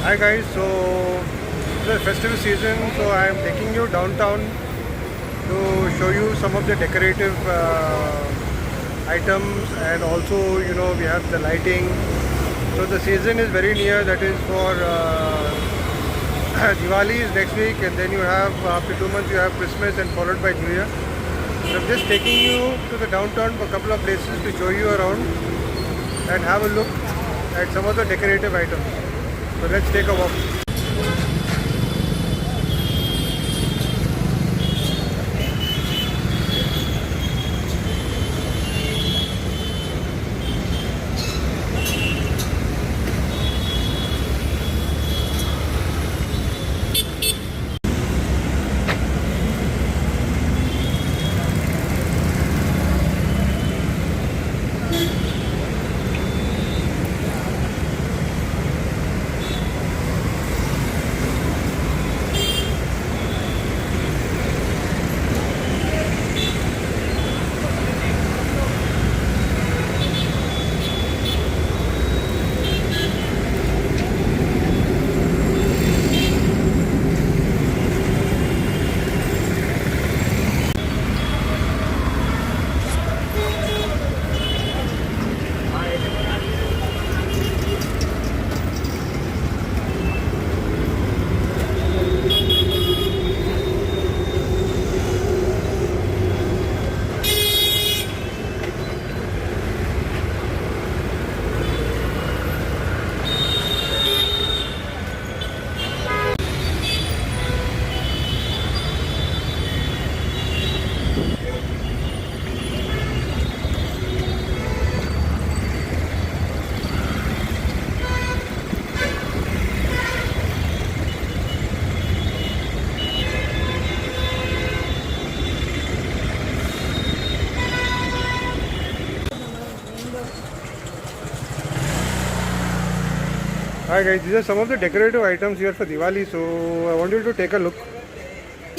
Hi guys, so the festival season, so I am taking you downtown to show you some of the decorative items, and also we have the lighting. So the season is very near, that is for Diwali is next week, and then you have after 2 months you have Christmas and followed by New Year. So I'm just taking you to the downtown for a couple of places to show you around and have a look at some of the decorative items. So let's take a walk. Hi guys, these are some of the decorative items here for Diwali, so I want you to take a look.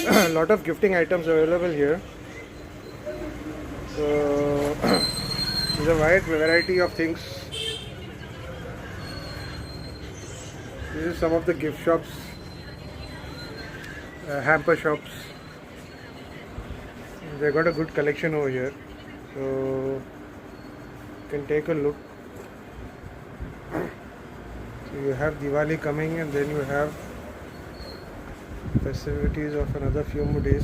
A lot of gifting items available here. So there's a wide variety of things. This is some of the gift shops, hamper shops. They got a good collection over here, so you can take a look. So you have Diwali coming, and then you have festivities of another few more days.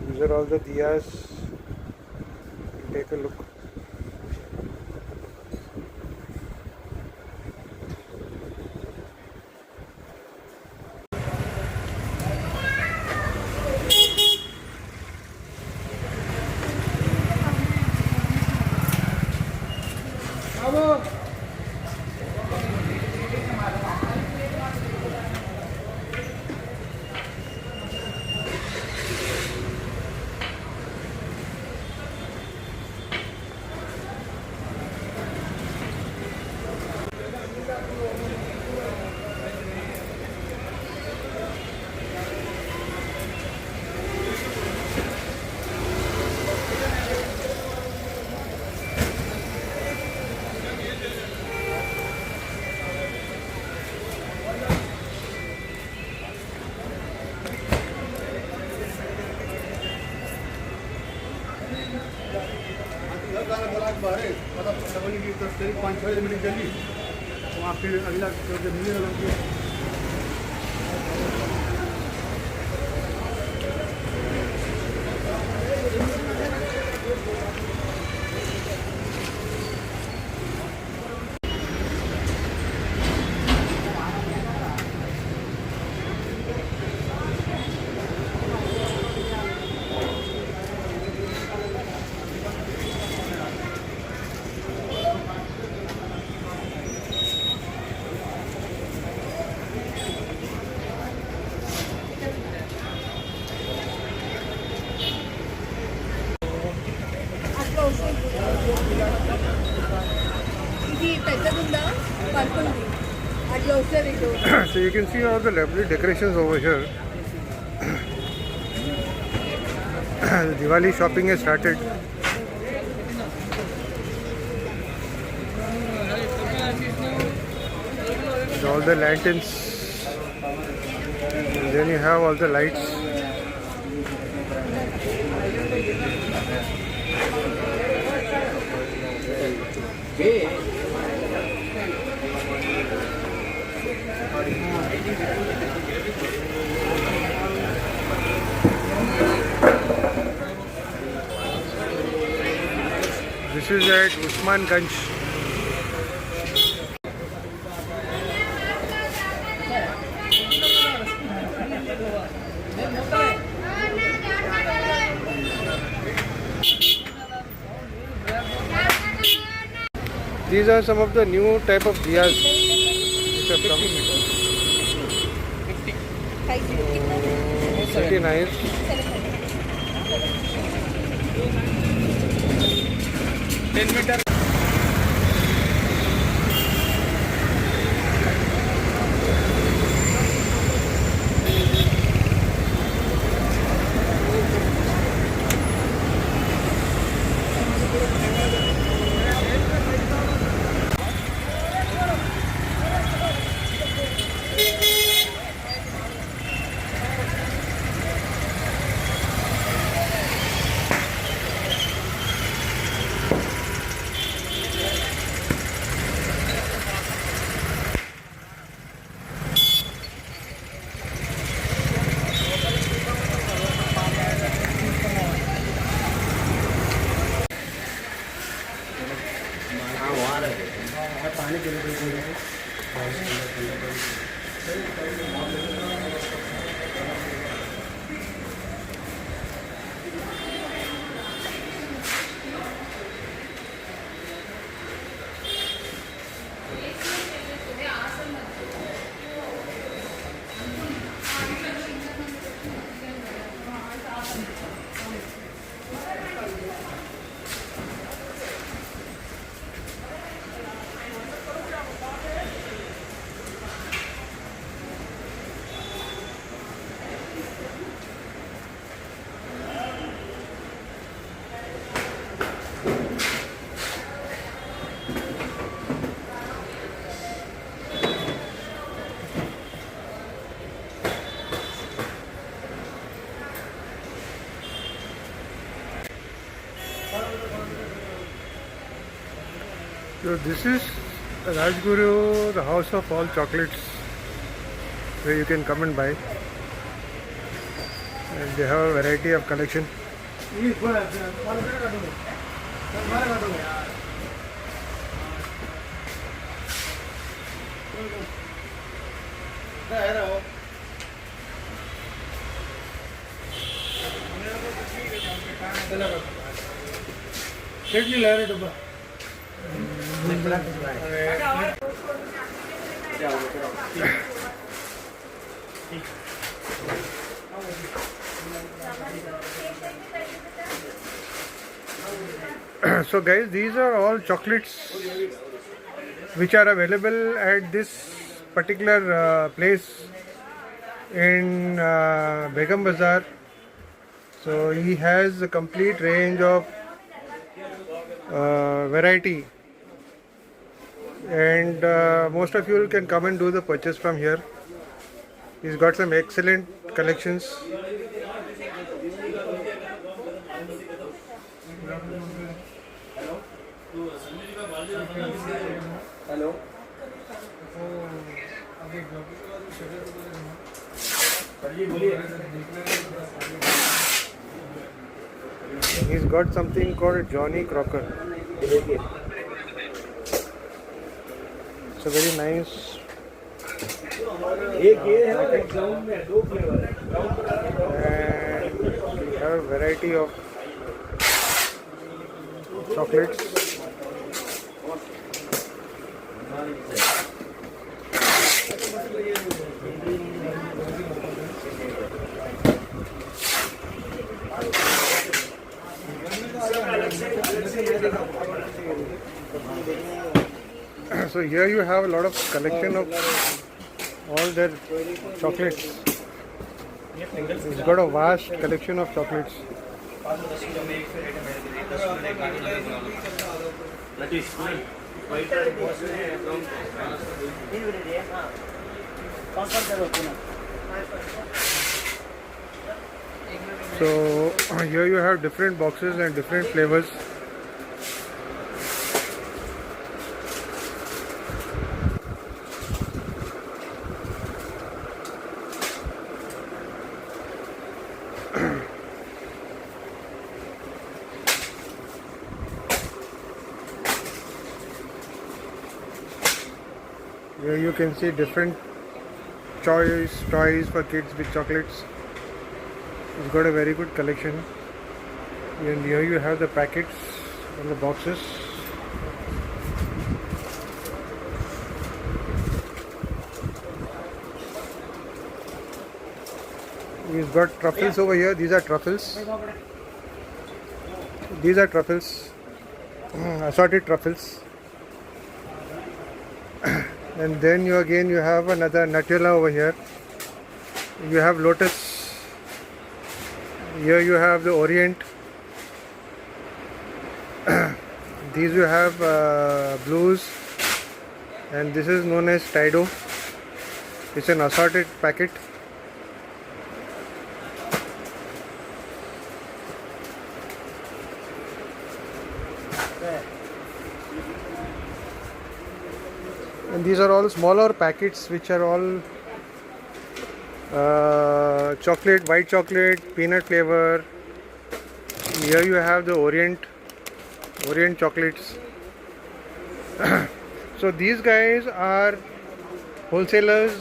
These are all the diyas. Take a look. पाँच छः minute जल्दी वहाँ फिर अगला So you can see all the lovely decorations over here. Diwali shopping has started. All the lanterns, and then you have all the lights. This is at Usman Ganj. These are some of the new type of diyas which have come. 30 nice. So this is Rajguru, the house of all chocolates, where you can come and buy. And they have a variety of collection. So guys, these are all chocolates which are available at this particular place in Begum Bazaar. So he has a complete range of variety, and most of you can come and do the purchase from here. He's got some excellent collections. Hello. He's got something called Johnny Crocker. It's a very nice. And we have a variety of chocolates. So here you have a lot of collection of all their chocolates. He's got a vast collection of chocolates. So here you have different boxes and different flavors. Here you can see different toys for kids with chocolates. It's got a very good collection. And here you have the packets and the boxes. We've got truffles over here. These are truffles. These are truffles. Assorted truffles. And then you have another Nutella over here. You have Lotus. Here you have the Orient. These you have Blues, and this is known as Tido. It's an assorted packet. And these are all smaller packets which are all chocolate, white chocolate, peanut flavor. Here you have the Orient chocolates. So these guys are wholesalers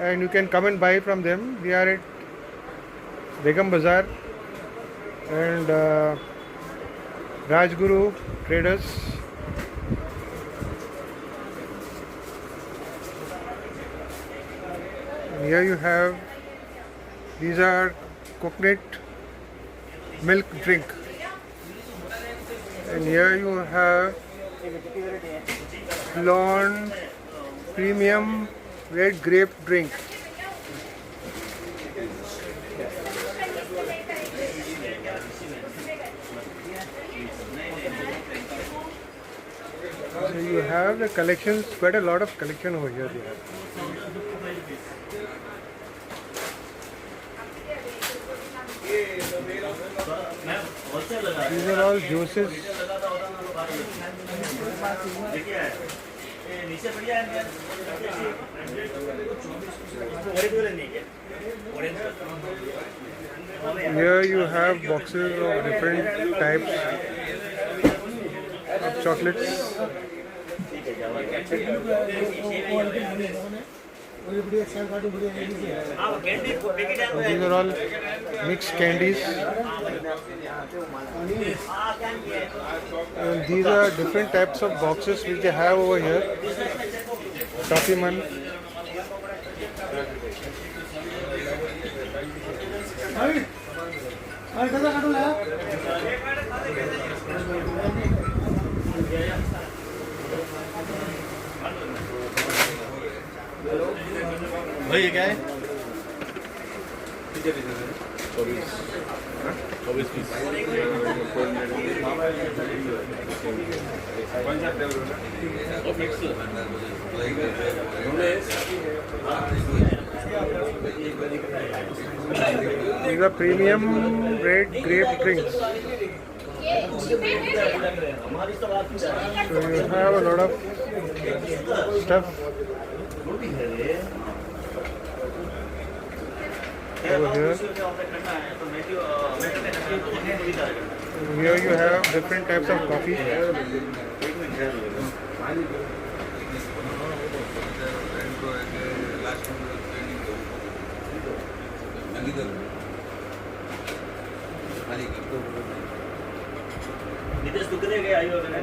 and you can come and buy from them. We are at Begum Bazaar and Rajguru Traders. Here you have, these are coconut milk drink, and here you have blonde premium red grape drink. So you have the collections, quite a lot of collection over here. These are all juices. Here you have boxes of different types of chocolates. These are all mixed candies. And these are different types of boxes which they have over here. Toffee Man. भाई ये क्या है? 24 piece. कौन सा flavour है? Mix. These are premium red grape drinks. So you have a lot of stuff over here. Here you have different types of coffee. Nitesh दुख दे गया आई होगा ना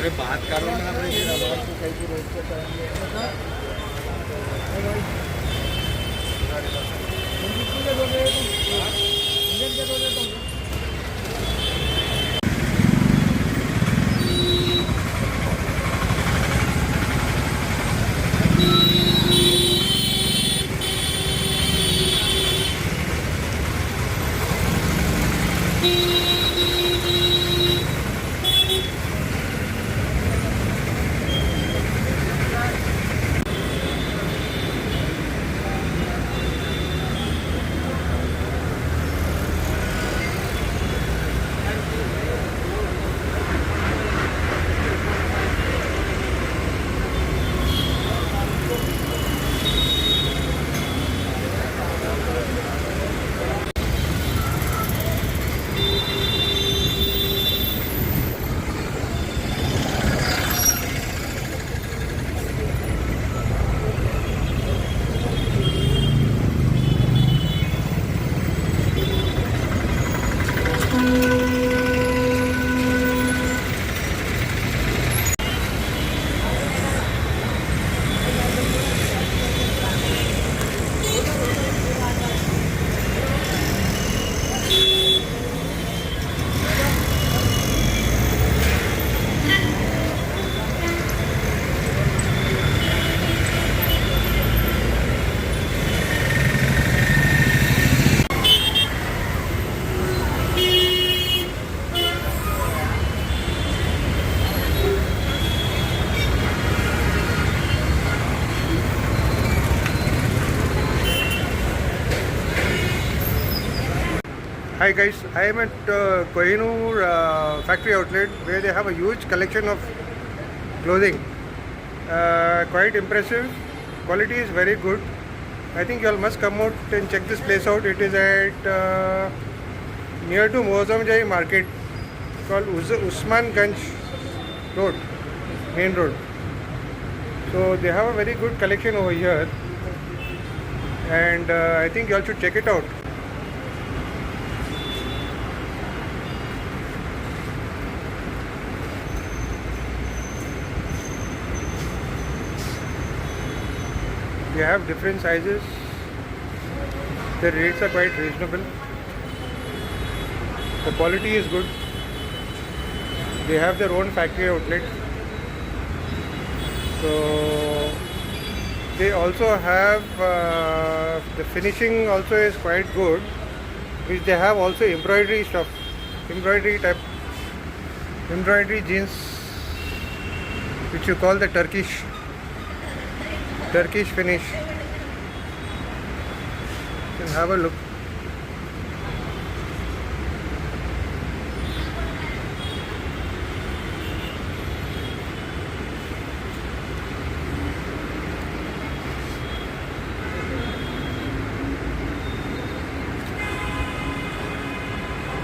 अरे बात करो ना Hi guys, I am at Kohinoor factory outlet where they have a huge collection of clothing. Quite impressive. Quality is very good. I think you all must come out and check this place out. It is at near to Mozamjai market called Usman Ganj Road, main road. So they have a very good collection over here, and I think you all should check it out. They have different sizes. The rates are quite reasonable. The quality is good. They have their own factory outlet. So they also have the finishing also is quite good, which they have also embroidery stuff, embroidery jeans, which you call the Turkish finish. You can have a look.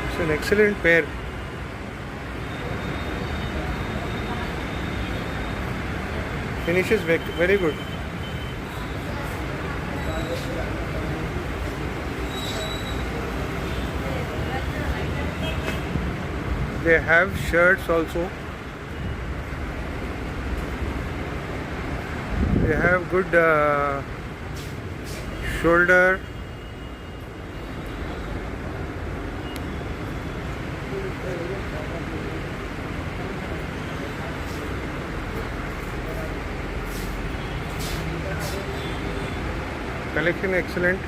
It's an excellent pair. Finish is very good. They have shirts also. They have good shoulder. collection excellent.